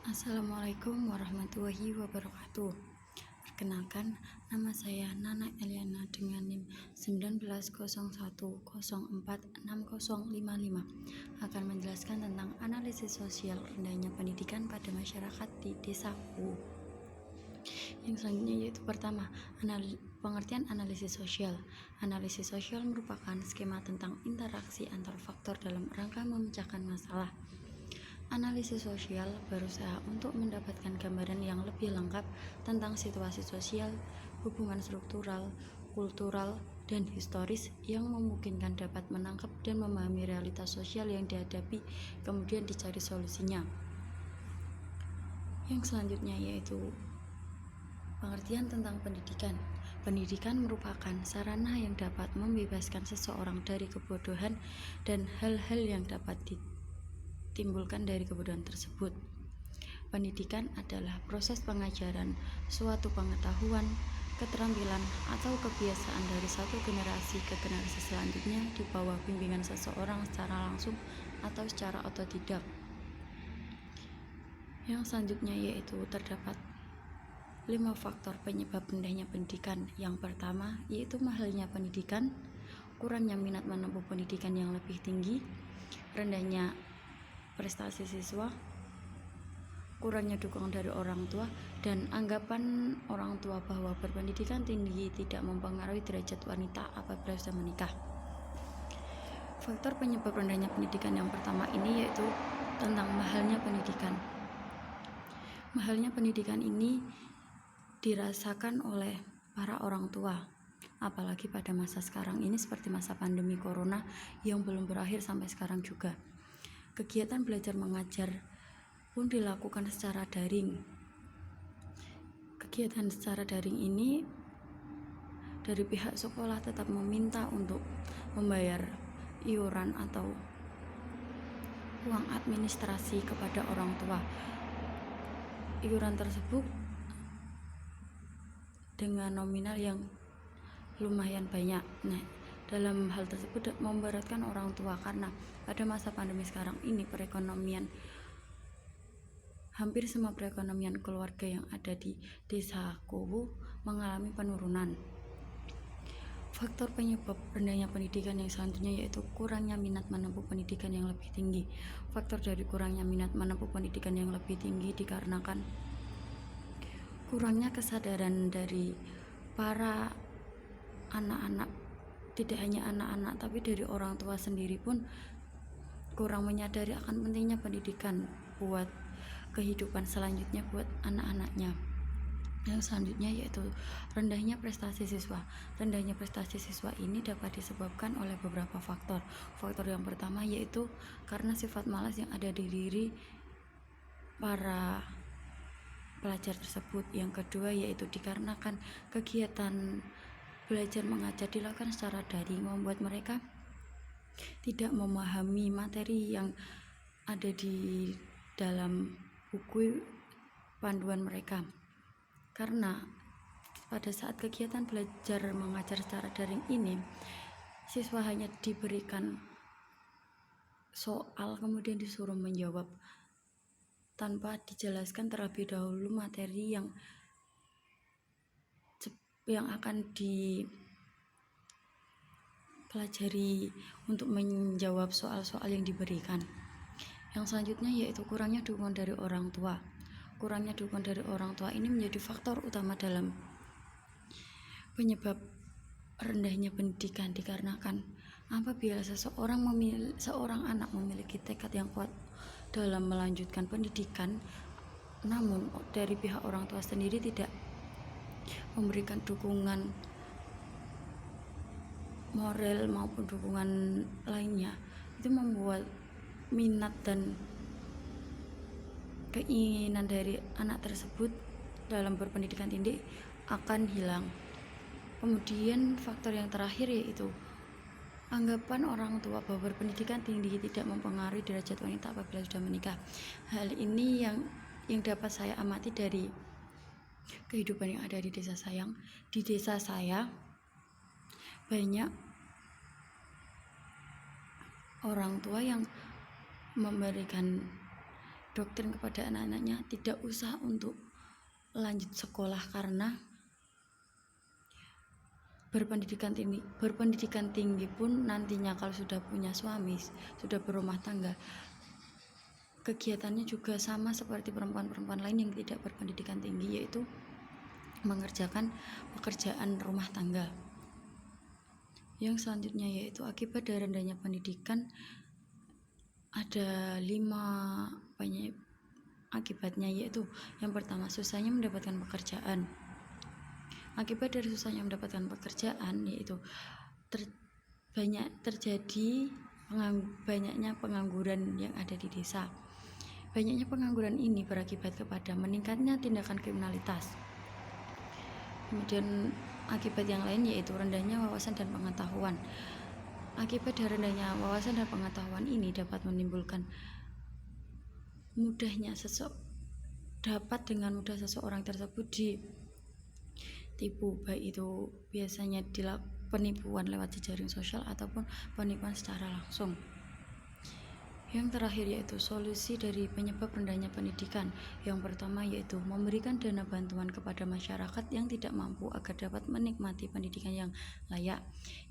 Assalamualaikum warahmatullahi wabarakatuh. Perkenalkan, nama saya Nana Eliana dengan NIM 1901046055 akan menjelaskan tentang analisis sosial rendahnya pendidikan pada masyarakat di desaku. Yang selanjutnya yaitu pertama, pengertian analisis sosial. Analisis sosial merupakan skema tentang interaksi antar faktor dalam rangka memecahkan masalah. Analisis sosial berusaha untuk mendapatkan gambaran yang lebih lengkap tentang situasi sosial, hubungan struktural, kultural, dan historis yang memungkinkan dapat menangkap dan memahami realitas sosial yang dihadapi, kemudian dicari solusinya. Yang selanjutnya yaitu pengertian tentang pendidikan. Pendidikan merupakan sarana yang dapat membebaskan seseorang dari kebodohan dan hal-hal yang dapat timbulkan dari kebodohan tersebut. Pendidikan adalah proses pengajaran suatu pengetahuan, keterampilan, atau kebiasaan dari satu generasi ke generasi selanjutnya di bawah bimbingan seseorang secara langsung atau secara otodidak. Yang selanjutnya yaitu terdapat 5 faktor penyebab rendahnya pendidikan. Yang pertama yaitu mahalnya pendidikan, kurangnya minat menempuh pendidikan yang lebih tinggi, rendahnya prestasi siswa, kurangnya dukungan dari orang tua, dan anggapan orang tua bahwa berpendidikan tinggi tidak mempengaruhi derajat wanita apabila sudah menikah. Faktor penyebab rendahnya pendidikan yang pertama ini yaitu tentang mahalnya pendidikan. Mahalnya pendidikan ini dirasakan oleh para orang tua, apalagi pada masa sekarang ini seperti masa pandemi corona yang belum berakhir sampai sekarang juga. Kegiatan belajar mengajar pun dilakukan secara daring. Kegiatan secara daring ini dari pihak sekolah tetap meminta untuk membayar iuran atau uang administrasi kepada orang tua. Iuran tersebut dengan nominal yang lumayan banyak. Nah, dalam hal tersebut memberatkan orang tua karena pada masa pandemi sekarang ini hampir semua perekonomian keluarga yang ada di desaku mengalami penurunan. Faktor penyebab rendahnya pendidikan yang selanjutnya yaitu kurangnya minat menempuh pendidikan yang lebih tinggi. Faktor dari kurangnya minat menempuh pendidikan yang lebih tinggi dikarenakan kurangnya kesadaran dari para anak-anak, tidak hanya anak-anak tapi dari orang tua sendiri pun kurang menyadari akan pentingnya pendidikan buat kehidupan selanjutnya buat anak-anaknya. Yang selanjutnya yaitu rendahnya prestasi siswa. Rendahnya prestasi siswa ini dapat disebabkan oleh beberapa faktor. Faktor yang pertama yaitu karena sifat malas yang ada di diri para pelajar tersebut. Yang kedua yaitu dikarenakan kegiatan belajar mengajar dilakukan secara daring membuat mereka tidak memahami materi yang ada di dalam buku panduan mereka. Karena pada saat kegiatan belajar mengajar secara daring ini, siswa hanya diberikan soal kemudian disuruh menjawab tanpa dijelaskan terlebih dahulu materi yang akan dipelajari untuk menjawab soal-soal yang diberikan. Yang selanjutnya yaitu kurangnya dukungan dari orang tua. Kurangnya dukungan dari orang tua ini menjadi faktor utama dalam penyebab rendahnya pendidikan, dikarenakan apabila seorang anak memiliki tekad yang kuat dalam melanjutkan pendidikan, namun dari pihak orang tua sendiri tidak memberikan dukungan moral maupun dukungan lainnya, itu membuat minat dan keinginan dari anak tersebut dalam berpendidikan tinggi akan hilang. Kemudian faktor yang terakhir yaitu anggapan orang tua bahwa berpendidikan tinggi tidak mempengaruhi derajat wanita apabila sudah menikah. Hal ini yang dapat saya amati dari kehidupan yang ada di desa saya. Di desa saya banyak orang tua yang memberikan doktrin kepada anak-anaknya tidak usah untuk lanjut sekolah karena berpendidikan tinggi pun nantinya kalau sudah punya suami, sudah berumah tangga, kegiatannya juga sama seperti perempuan-perempuan lain yang tidak berpendidikan tinggi, yaitu mengerjakan pekerjaan rumah tangga. Yang selanjutnya yaitu akibat dari rendahnya pendidikan, ada 5 banyak akibatnya, yaitu yang pertama, susahnya mendapatkan pekerjaan. Akibat dari susahnya mendapatkan pekerjaan yaitu terjadi banyaknya pengangguran yang ada di desa. Banyaknya pengangguran ini berakibat kepada meningkatnya tindakan kriminalitas. Kemudian akibat yang lain yaitu rendahnya wawasan dan pengetahuan. Akibat dari rendahnya wawasan dan pengetahuan ini dapat menimbulkan dapat dengan mudah seseorang tersebut ditipu, baik itu biasanya penipuan lewat jejaring sosial ataupun penipuan secara langsung. Yang terakhir yaitu solusi dari penyebab rendahnya pendidikan. Yang pertama yaitu memberikan dana bantuan kepada masyarakat yang tidak mampu agar dapat menikmati pendidikan yang layak.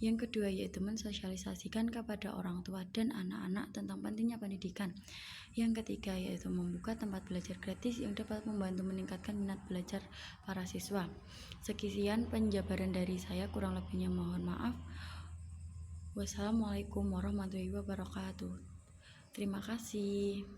Yang kedua yaitu mensosialisasikan kepada orang tua dan anak-anak tentang pentingnya pendidikan. Yang ketiga yaitu membuka tempat belajar gratis yang dapat membantu meningkatkan minat belajar para siswa. Sekian penjabaran dari saya, kurang lebihnya mohon maaf. Wassalamualaikum warahmatullahi wabarakatuh. Terima kasih.